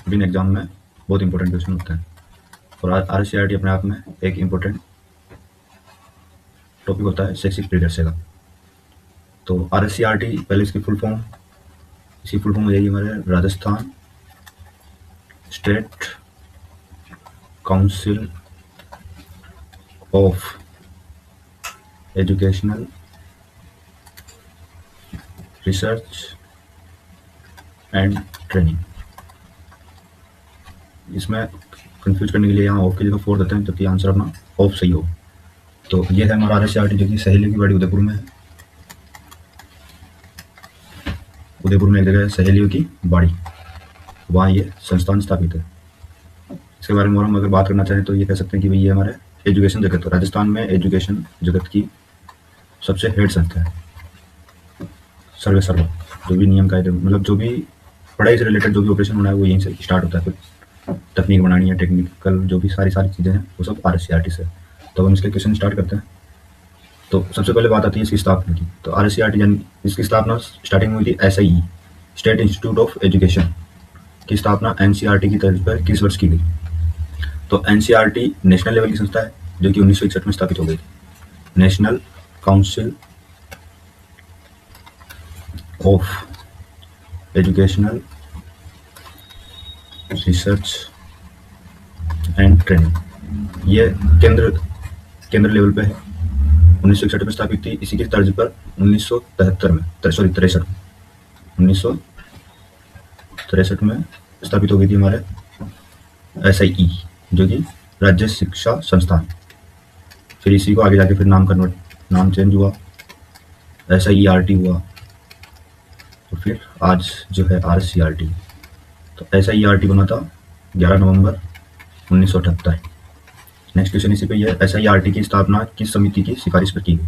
बिन exam में बहुत important question होते हैं। और RSCRT अपने आप में एक इम्पोर्टेंट टॉपिक होता है शैक्षिक परीक्षा का। तो RSCRT पहले इसकी फुल फॉर्म हो जाएगी हमारे Rajasthan state council of educational research and training. इसमें कंफ्यूज करने के लिए यहाँ ऑफ की जगह 4 देते हैं ताकि आंसर अपना ऑफ सही हो। तो ये है हमारा RSCRT जो कि सहेलियों की बाड़ी उदयपुर में है। उदयपुर में एक जगह है सहेलियों की बाड़ी, वहाँ ये संस्थान स्थापित है। इसके बारे में और हम अगर बात करना चाहें तो ये कह सकते हैं कि भाई ये हमारे एजुकेशन जगत, राजस्थान में एजुकेशन जगत की सबसे हेड संस्था है। सर्वे जो भी नियम कायदे, मतलब जो भी पढ़ाई से रिलेटेड जो भी ऑपरेशन होना है वो यहीं से स्टार्ट होता है। फिर तकनीक बनानी है, टेक्निकल जो भी सारी चीज़ें हैं वो सब RSCRT से। तो हम इसके क्वेश्चन स्टार्ट करते हैं। तो सबसे पहले बात आती है इसकी स्थापना की। तो RSCRT यानी इसकी स्थापना स्टार्टिंग में हुई थी SIE state institute of education की स्थापना NCERT की तर्ज पर किस वर्ष की गई? तो NCERT नेशनल लेवल की संस्था है जो कि 1961 में स्थापित हो गई थी। National council of educational research and training, ये केंद्र लेवल पे है। 1961 में स्थापित थी। इसी की तर्ज पर 1963 में स्थापित हो गई थी हमारे SIE जो कि राज्य शिक्षा संस्थान। फिर इसी को आगे जाके फिर नाम चेंज हुआ, SIERT हुआ, तो फिर आज जो है RSCRT। तो SIERT बना था 11 नवंबर 1978। नेक्स्ट क्वेश्चन इसी पे है, SIERT की स्थापना किस समिति की सिफारिश पर की गई?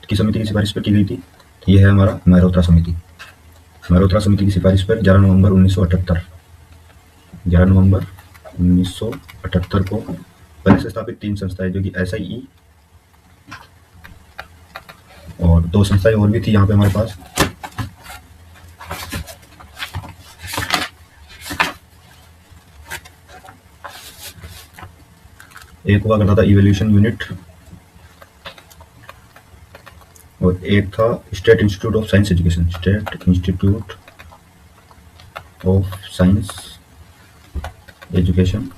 किस समिति की सिफारिश पर की गई थी? तो ये है हमारा मेहरोत्रा समिति। मेहरोत्रा समिति की सिफारिश पर 11 नवंबर 1978 को पहले से स्थापित 3 संस्थाएं जो कि SIE और 2 संस्थाएं और भी थी यहाँ पे हमारे पास। एक हुआ करता था इवोल्यूशन यूनिट और एक था state institute of science education, state institute of science education,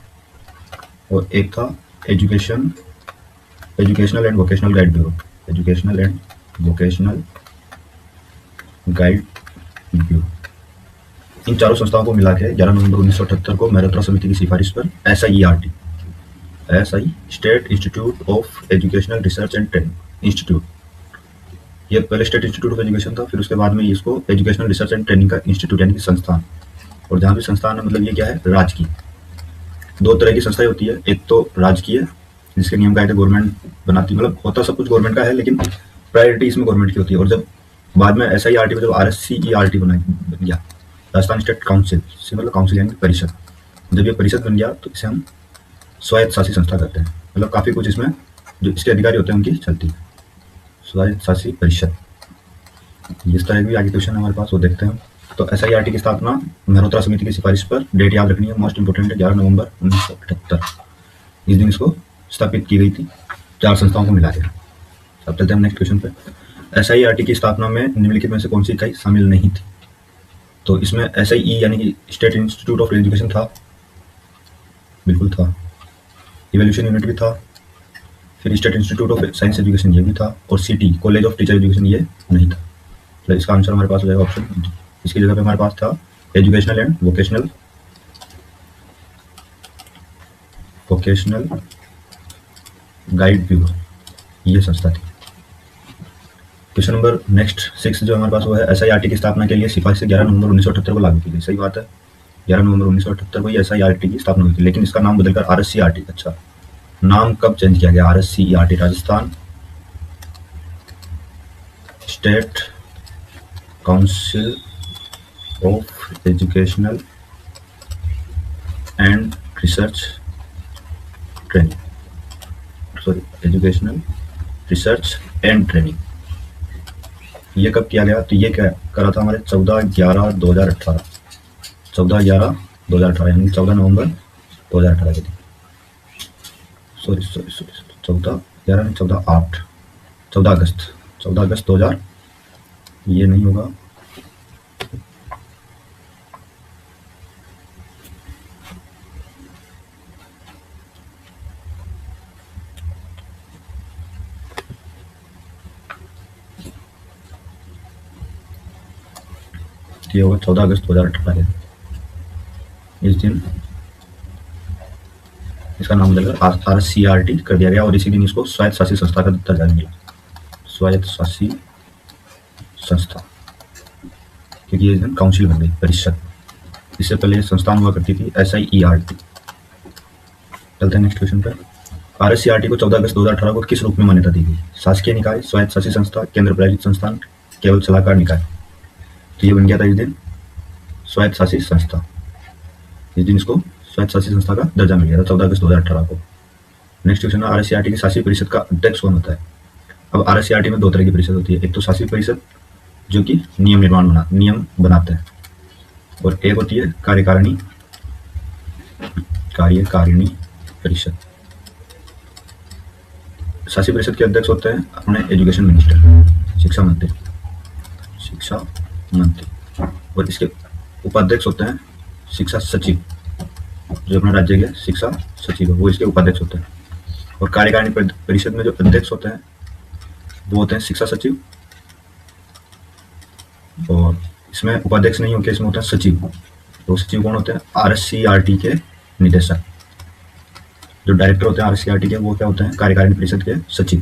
और एक था educational and vocational guide bureau, educational and vocational guide bureau. इन चारों संस्थाओं को मिला के 11 नवंबर 1978 को मेहरोत्रा समिति की सिफारिश पर SIERT state institute of educational research and training institute, ये पहले स्टेट इंस्टीट्यूट ऑफ एजुकेशन था, फिर उसके बाद में इसको एजुकेशनल रिसर्च एंड ट्रेनिंग का इंस्टीट्यूट यानी कि संस्थान। और जहाँ भी संस्थान है मतलब ये क्या है, राजकीय। 2 तरह की संस्थाएं होती है, एक तो राजकीय जिसके नियम कायदे गवर्नमेंट बनाती, मतलब होता सब कुछ गवर्नमेंट का है लेकिन प्रायोरिटी इसमें गवर्नमेंट की होती है। और जब बाद में SIERT को जब RSCERT बन गया, राजस्थान स्टेट काउंसिल से मतलब काउंसिल यानी परिषद, जब ये परिषद बन गया तो इसे हम स्वायत्त शासी संस्था कहते हैं। मतलब काफ़ी कुछ इसमें जो इसके अधिकारी होते हैं उनकी चलती है, स्वायत्त शासी परिषद। इस तरह के भी आगे क्वेश्चन हमारे पास वो देखते हैं। तो SIERT की स्थापना मेहरोत्रा समिति की सिफारिश पर, डेट याद रखनी है, मोस्ट इंपोर्टेंट है, 11 नवंबर 1978 इस दिन इसको स्थापित की गई थी 4 संस्थाओं को मिला के। अब चलते हैं नेक्स्ट क्वेश्चन पे। SIERT की स्थापना में निम्नलिखित में से कौन सी इकाई शामिल नहीं थी? तो इसमें SIE यानी कि स्टेट इंस्टीट्यूट ऑफ एजुकेशन था, बिल्कुल था। इवोल्यूशन यूनिट भी था, फिर state institute of science education ये भी था, और CT college of teacher education ये नहीं था। तो इसका आंसर हमारे पास हो जाएगा ऑप्शन डी। इसकी जगह पे हमारे पास था educational and vocational guide bureau, ये संस्था थी। क्वेश्चन नंबर नेक्स्ट 6 जो हमारे पास वो है, SIERT की स्थापना के लिए सिफारिश 11 नवंबर 1978 को लागू की गई। सही बात है, 11 नवंबर 1978 को SIERT की स्थापना हुई थी, लेकिन इसका नाम बदलकर RSCRT। अच्छा, नाम कब चेंज किया गया? RSCERT Rajasthan state council of educational and research training, educational research and training, ये कब किया गया? तो ये क्या करा था हमारे 14/11/2018, 14/11 2018 यानी 14 नवंबर 2018 के दिन, सॉरी 14 नहीं 14/8 14 अगस्त 2000, ये नहीं होगा, ये होगा 14 अगस्त 2018 के इस दिन इसका नाम बदलकर RCRT कर दिया गया और इसी दिन इसको स्वायत्त शासित संस्था का दर्जा मिला, स्वायत्त शासित संस्था, क्योंकि ये दिन काउंसिल बन गई, परिषद। इससे पहले संस्थान हुआ करती थी SIERT। चलते हैं नेक्स्ट क्वेश्चन पर। RSCRT को 14 अगस्त 2018 को किस रूप में मान्यता दी गई? शासकीय निकाय, स्वायत्त शासित संस्था, केंद्र प्रायोजित संस्थान, केवल सलाहकार निकाय। तो ये बन गया था इस दिन स्वायत्त शासित संस्था। इस दिन इसको स्वायत्त शासित संस्था का दर्जा मिल गया था 14 अगस्त 2018 को। नेक्स्ट क्वेश्चन है, RSCRT की शासी परिषद का अध्यक्ष कौन होता है? अब RSCRT में दो तरह की परिषद होती है, एक तो शासी परिषद जो कि नियम बनाते हैं, और एक होती है कार्यकारिणी परिषद। शासी परिषद के अध्यक्ष होते हैं अपने एजुकेशन मिनिस्टर, शिक्षा मंत्री, और इसके उपाध्यक्ष होते हैं शिक्षा सचिव, जो अपने राज्य के शिक्षा सचिव है वो इसके उपाध्यक्ष होते हैं। और कार्यकारिणी परिषद में जो अध्यक्ष होते हैं वो होते हैं शिक्षा सचिव, और इसमें उपाध्यक्ष नहीं होते, इसमें होता है सचिव। तो सचिव कौन होते हैं? RSCRT के निदेशक। जो डायरेक्टर होते हैं RSCRT के वो क्या होते हैं? कार्यकारिणी परिषद के सचिव।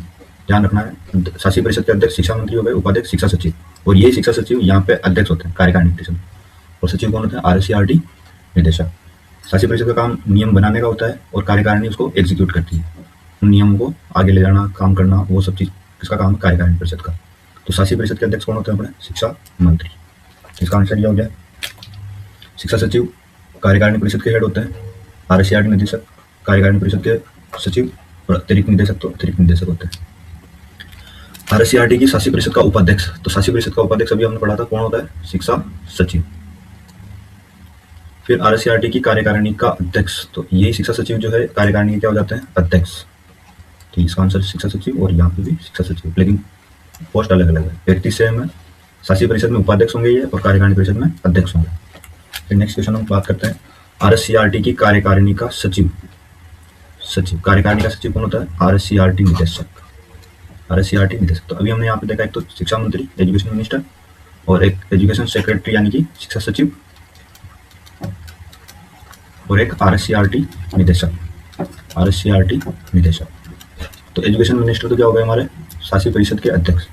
ध्यान रखना है, शासी परिषद के अध्यक्ष शिक्षा मंत्री हो गए, उपाध्यक्ष शिक्षा सचिव, और ये शिक्षा सचिव यहाँ पे अध्यक्ष होते हैं कार्यकारिणी परिषद। और सचिव कौन होते हैं? RSCRT निदेशक। शासी परिषद का काम नियम बनाने का होता है और कार्यकारिणी उसको एग्जीक्यूट करती है, उन नियमों को आगे ले जाना, काम करना, वो सब चीज किसका काम है? कार्यकारिणी परिषद का। तो शासी परिषद के अध्यक्ष कौन होते हैं? अपने शिक्षा मंत्री। इसका आंसर यह हो गया। शिक्षा सचिव कार्यकारिणी परिषद के हेड होते हैं, RSCRT निदेशक कार्यकारिणी परिषद के सचिव, और अतिरिक्त निदेशक तो अतिरिक्त निदेशक होते हैं। RSCRT की शासी परिषद का उपाध्यक्ष, तो शासी परिषद का उपाध्यक्ष अभी हमने पढ़ा था कौन होता है? शिक्षा सचिव। फिर RSCRT की कार्यकारिणी का अध्यक्ष, तो यही शिक्षा सचिव जो है कार्यकारिणी के क्या हो जाते हैं? अध्यक्ष। तो इसका आंसर शिक्षा सचिव, और यहाँ पे भी शिक्षा सचिव, लेकिन पोस्ट अलग अलग है, व्यक्ति सेम है। शासी परिषद में उपाध्यक्ष होंगे ये, और कार्यकारिणी परिषद में अध्यक्ष होंगे। फिर नेक्स्ट क्वेश्चन हम बात करते हैं RSCRT की कार्यकारिणी का सचिव। कार्यकारिणी का सचिव कौन होता है? RSCRT निदेशक। तो अभी हमने यहाँ पे देखा एक तो शिक्षा मंत्री, एजुकेशन मिनिस्टर, और एक एजुकेशन सेक्रेटरी यानी कि शिक्षा सचिव, और एक RSCRT निदेशक। तो एजुकेशन मिनिस्टर तो क्या हो गए हमारे? शासी परिषद के अध्यक्ष,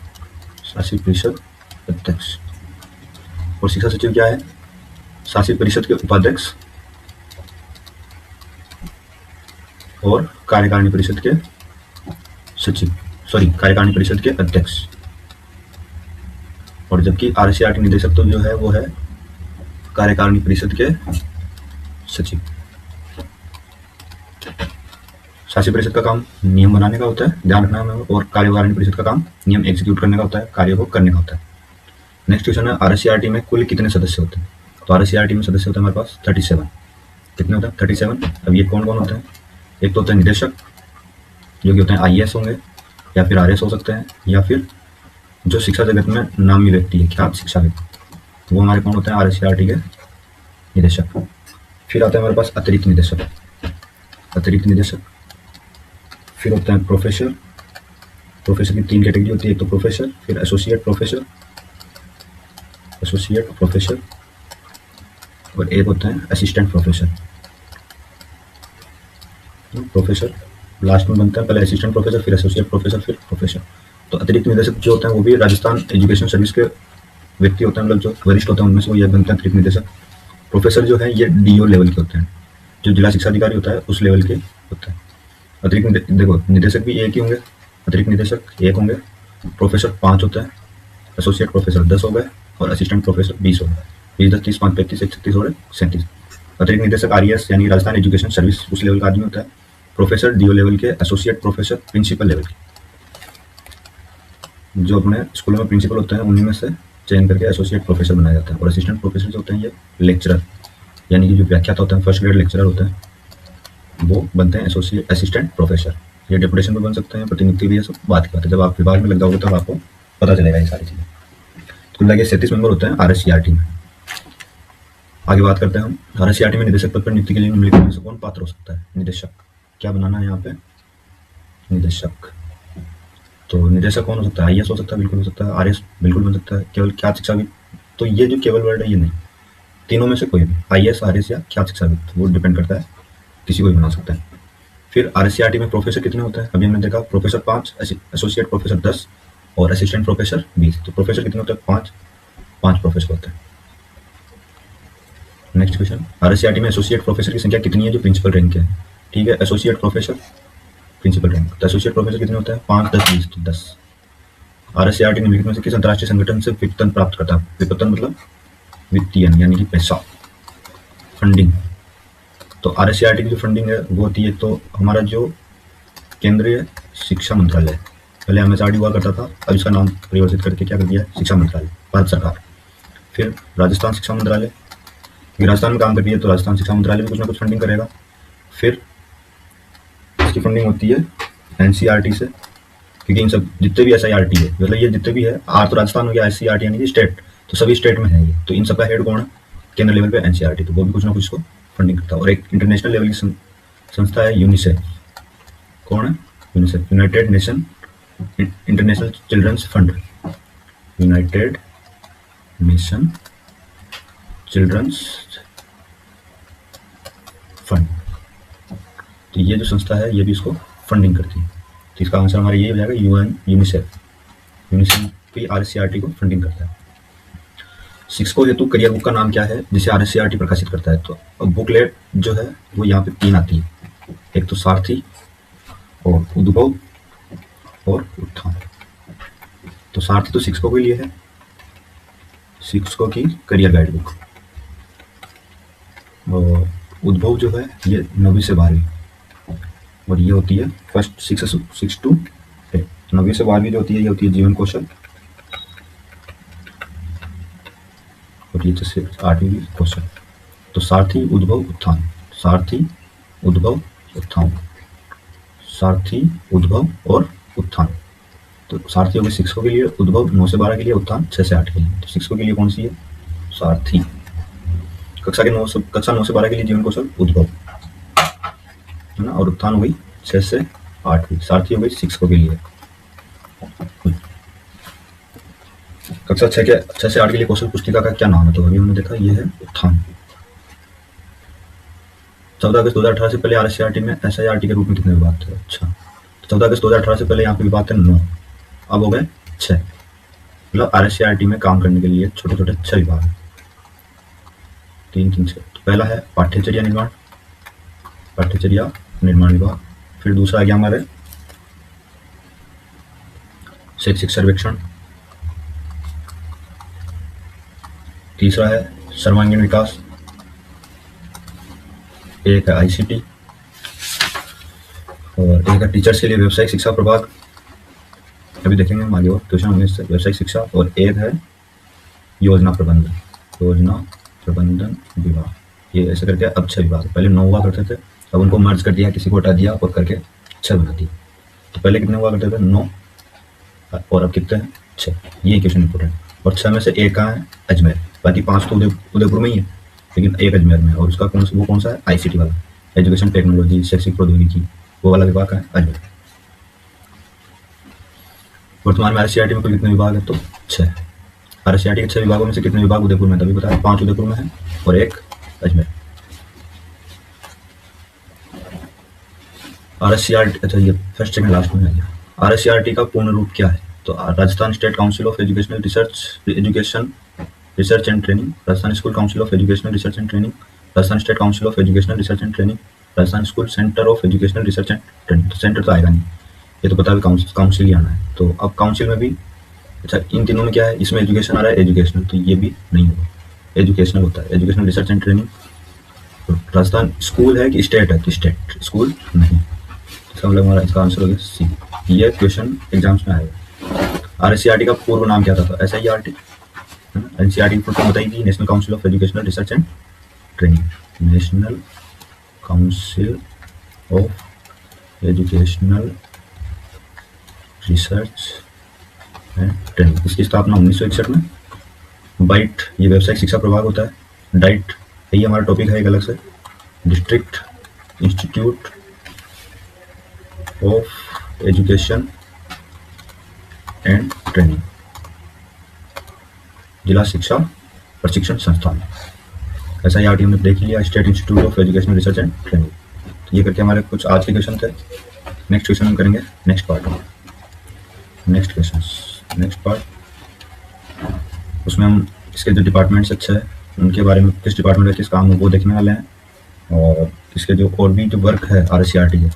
और शिक्षा सचिव क्या है? शासी परिषद के उपाध्यक्ष और कार्यकारिणी परिषद के कार्यकारिणी परिषद के अध्यक्ष। और जबकि RSCRT निदेशक तो जो है वो है कार्यकारिणी परिषद के सचिव। शासी परिषद का काम नियम बनाने का होता है, ध्यान रखना है, और कार्यकारिणी परिषद का काम नियम एग्जीक्यूट करने का होता है, कार्य को करने का होता है। नेक्स्ट क्वेश्चन है, RSCRT में कुल कितने सदस्य होते हैं? तो RSCRT में सदस्य होते हैं हमारे पास 37। कितने होते हैं? 37। अब ये कौन कौन होते हैं? एक तो होते हैं निदेशक, जो कि होते हैं IAS होंगे, या फिर RS हो सकते हैं, या फिर जो शिक्षा जगत में नामी व्यक्ति है, ख्यात शिक्षाविद, वो हमारे कौन होते हैं? RSCRT के निदेशक। फिर आता है हमारे पास अतिरिक्त निदेशक। फिर होता है प्रोफेसर की 3 कैटेगरी होती है, एक तो प्रोफेसर, फिर एसोसिएट प्रोफेसर, और एक होता है असिस्टेंट प्रोफेसर। लास्ट में बनता है, पहले असिस्टेंट प्रोफेसर, फिर एसोसिएट प्रोफेसर, फिर प्रोफेसर। तो अतिरिक्त निदेशक जो होते हैं वो भी राजस्थान एजुकेशन सर्विस के व्यक्ति होते हैं, मतलब जो वरिष्ठ होते हैं उनमें से वो ये बनते हैं अतिरिक्त निदेशक। प्रोफेसर जो है ये DO लेवल के होते हैं, जो जिला शिक्षा अधिकारी होता है उस लेवल के होते हैं। अतिरिक्त देखो निदेशक भी एक ही होंगे, अतिरिक्त निदेशक 1 होंगे, प्रोफेसर 5 होते हैं, एसोसिएट प्रोफेसर 10 हो गए, और असिस्टेंट प्रोफेसर 20 हो गए। 20, 10, 30, 5, 35, 36 और 37। अतिरिक्त निदेशक RES यानी राजस्थान एजुकेशन सर्विस उस लेवल का आदमी होता है। प्रोफेसर DO लेवल के, एसोसिएट प्रोफेसर प्रिंसिपल लेवल के, जो अपने स्कूलों में प्रिंसिपल होते हैं उन्हीं में से चयन करके एसोसिएट प्रोफेसर बनाया जाता है। और असिस्टेंट प्रोफेसर जो होते हैं ये लेक्चरर यानी कि जो व्याख्याता होते हैं, फर्स्ट ग्रेड लेक्चरर होते हैं, वो बनते हैं एसोसिएट असिस्टेंट प्रोफेसर। ये डेपुटेशन भी बन सकते हैं, प्रतिनियुक्ति भी, ये सब बात की बात है। जब आप विभाग में लग जाओगे तब आपको पता चलेगा ये सारी चीज़ें। कुल लगे 37 मेंबर होते हैं RSCRT में। आगे बात करते हैं हम RSCRT में निदेशक पद पर नियुक्ति के लिए निम्नलिखित में से कौन पात्र हो सकता है? निदेशक। क्या बनाना है यहाँ पे? निदेशक। तो निदेशक कौन हो सकता है? IAS हो सकता है, बिल्कुल हो सकता है। RS बिल्कुल बन सकता है। केवल ख्यात शिक्षाविद, तो ये जो केवल वर्ड है ये नहीं, तीनों में से कोई भी, IAS, RS या ख्यात शिक्षाविद, वो डिपेंड करता है, किसी को भी बना सकता है। फिर RSCRT में प्रोफेसर कितने होते हैं? अभी हमने देखा प्रोफेसर 5, एसोसिएट प्रोफेसर 10 और असिस्टेंट प्रोफेसर 20। तो प्रोफेसर कितने होते हैं? 5 प्रोफेसर होते हैं। नेक्स्ट क्वेश्चन, RSCRT में एसोसिएट प्रोफेसर की संख्या कितनी है जो प्रिंसिपल रैंक के है? ठीक है, एसोसिएट प्रोफेसर प्रिंसिपल रैंक, तो एसोसिएट प्रोफेसर कितने होते हैं? 5, 10, 20, तो 10। RSCRT निम्नलिखित में से किस अंतर्राष्ट्रीय संगठन से वित्तन प्राप्त करता है? वित्तन मतलब वित्तीय, यानी कि पैसा, फंडिंग। तो RSCRT की जो फंडिंग है वो होती है, तो हमारा जो केंद्रीय शिक्षा मंत्रालय, पहले MHRD हुआ करता था, अब इसका नाम परिवर्तित करके क्या कर दिया है? शिक्षा मंत्रालय, भारत सरकार। फिर राजस्थान शिक्षा मंत्रालय, क्योंकि राजस्थान में काम कर रही है तो राजस्थान शिक्षा मंत्रालय भी कुछ ना कुछ फंडिंग करेगा। फिर इसकी फंडिंग होती है NCERT से, क्योंकि इन सब जितने भी SIRT है, मतलब ये जितने भी है, R तो राजस्थान हो गया, SCRT यानी कि स्टेट, तो सभी स्टेट में है ये, तो इन सबका हेड कौन है? केंद्र लेवल पे NCERT, तो वो भी कुछ ना कुछ इसको फंडिंग करता है। और एक इंटरनेशनल लेवल की संस्था है यूनिसेफ। कौन है? UNICEF, United Nation International Children's Fund, United Nation Children's Fund. तो ये जो संस्था है ये भी इसको फंडिंग करती है। तो इसका आंसर हमारा ये हो जाएगा, यूनिसेफ। यूनिसेफ भी RSCRT को फंडिंग करता है। शिक्षकों हेतु करियर बुक का नाम क्या है जिसे RSCRT प्रकाशित करता है? तो बुकलेट जो है वो यहाँ पे 3 आती है, एक तो सारथी और उद्भव और उत्थान। तो सारथी तो शिक्षकों के लिए है, शिक्षकों की करियर गाइड बुक। और उद्भव जो है ये 9वीं से 12वीं, और ये होती है फर्स्ट 6 to 8। 9वीं से 12वीं जो होती है ये होती है जीवन कौशल, और ये जैसे 8वीं कौशल। तो सारथी, उद्भव, उत्थान, सारथी, उद्भव, उत्थान, सारथी, उद्भव और उत्थान। तो सारथी हो गए शिक्षकों के लिए, उद्भव 9 से 12 के लिए, उत्थान 6 से 8 के लिए। तो शिक्षकों के लिए कौन सी है? सारथी। कक्षा 9 से 12 के लिए जीवन कौशल, उद्भव है ना, और उत्थान हो गई 6 से 8वीं। सारथी हो गई शिक्षकों के लिए। कक्षा 6 से 8 के लिए कौशल पुस्तिका का क्या नाम है? तो अभी हमने देखा ये है उत्थान। 14 अगस्त 2018 से पहले RSCRT में SIRT के रूप में कितने विभाग थे? अच्छा, 14 अगस्त 2018 से पहले यहाँ पे विभाग थे 9, अब हो गए 6। मतलब RSCRT में काम करने के लिए छोटे छोटे 6 विभाग हैं, 3 6। तो पहला है पाठ्यचर्या निर्माण विभाग। फिर दूसरा आ गया हमारे शैक्षिक सर्वेक्षण। तीसरा है सर्वांगीण विकास। एक है ICT, और एक है टीचर्स के लिए व्यावसायिक शिक्षा प्रभाग। अभी देखेंगे हम आगे और क्वेश्चन होंगे इससे, व्यावसायिक शिक्षा। और एक है योजना प्रबंधन विभाग। ये ऐसे करके अब 6 विभाग, पहले 9 हुआ करते थे, अब उनको मर्ज कर दिया, किसी को हटा दिया और करके 6 बना दिया। तो पहले कितने हुआ करते थे? 9, और अब कितने हैं? 6। ये क्वेश्चन इंपोर्टेंट। और 6 में से एक कहाँ है? अजमेर। बाकी 5 तो उदयपुर में ही है, लेकिन एक अजमेर में। और उसका कौन सा है? ICT वाला, एजुकेशन टेक्नोलॉजी, शैक्षिक प्रौद्योगिकी, वो वाला विभाग का है अजमेर। वर्तमान में RSCRT में कुल कितने विभाग है? तो 6। RSCRT के 6 विभागों में से कितने विभाग उदयपुर में? तभी बताया, 5 उदयपुर में है और 1 अजमेर। RSCRT, अच्छा ये फर्स्ट सेकंड लास्ट में आ गया। RSCRT का पूर्ण रूप क्या है? तो Rajasthan state council of education research and training, Rajasthan school council of educational research and training, Rajasthan state council of educational research and training, Rajasthan school centre of educational research and training. तो centre तो आएगा नहीं, ये तो पता है काउंसिल ही आना है। तो अब काउंसिल में भी, अच्छा इन तीनों में क्या है? इसमें एजुकेशन आ रहा है, एजुकेशनल, तो ये भी नहीं होगा, एजुकेशनल होता है, एजुकेशनल रिसर्च एंड ट्रेनिंग। तो राजस्थान स्कूल है कि स्टेट है? तो स्टेट, स्कूल नहीं। इसका मतलब हमारा इसका आंसर हो गया C। ये क्वेश्चन एग्जाम्स में आएगा। RSCRT का पूर्व नाम क्या था? तो SIRT। NCERT की फुल फॉर्म बताई थी, national council of educational research and training, national council of educational research and training. इसकी स्थापना 1961 में। बाइट ये व्यवसायिक शिक्षा प्रभाग होता है। डाइट यही हमारा टॉपिक है एक अलग से, district institute of education and training, जिला शिक्षा प्रशिक्षण संस्थान। ऐसा ही आरटी हमने देख लिया, state institute of educational research and training. तो ये करके हमारे कुछ आज के क्वेश्चन थे। नेक्स्ट क्वेश्चन हम करेंगे नेक्स्ट पार्ट में, नेक्स्ट क्वेश्चन नेक्स्ट पार्ट। उसमें हम इसके जो डिपार्टमेंट्स अच्छे हैं उनके बारे में, किस डिपार्टमेंट में किस काम है वो देखने वाले हैं, और इसके जो और भी जो वर्क है RSCRT के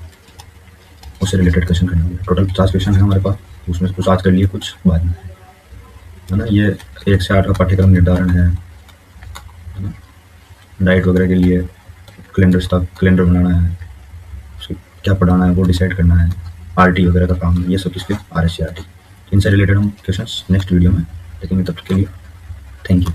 उससे रिलेटेड क्वेश्चन करने वाले। टोटल 50 क्वेश्चन है हमारे पास, उसमें कुछ आज कर लिए कुछ बाद में, है ना। ये 1 से 8 का पाठ्यक्रम निर्धारण है ना। डाइट वगैरह के लिए कैलेंडर बनाना है, उसको क्या पढ़ाना है वो डिसाइड करना है, RT वगैरह का काम है, ये सब किसके RSCRT। इनसे रिलेटेड हम क्वेश्चंस नेक्स्ट वीडियो में देखेंगे। तब तक के लिए थैंक यू।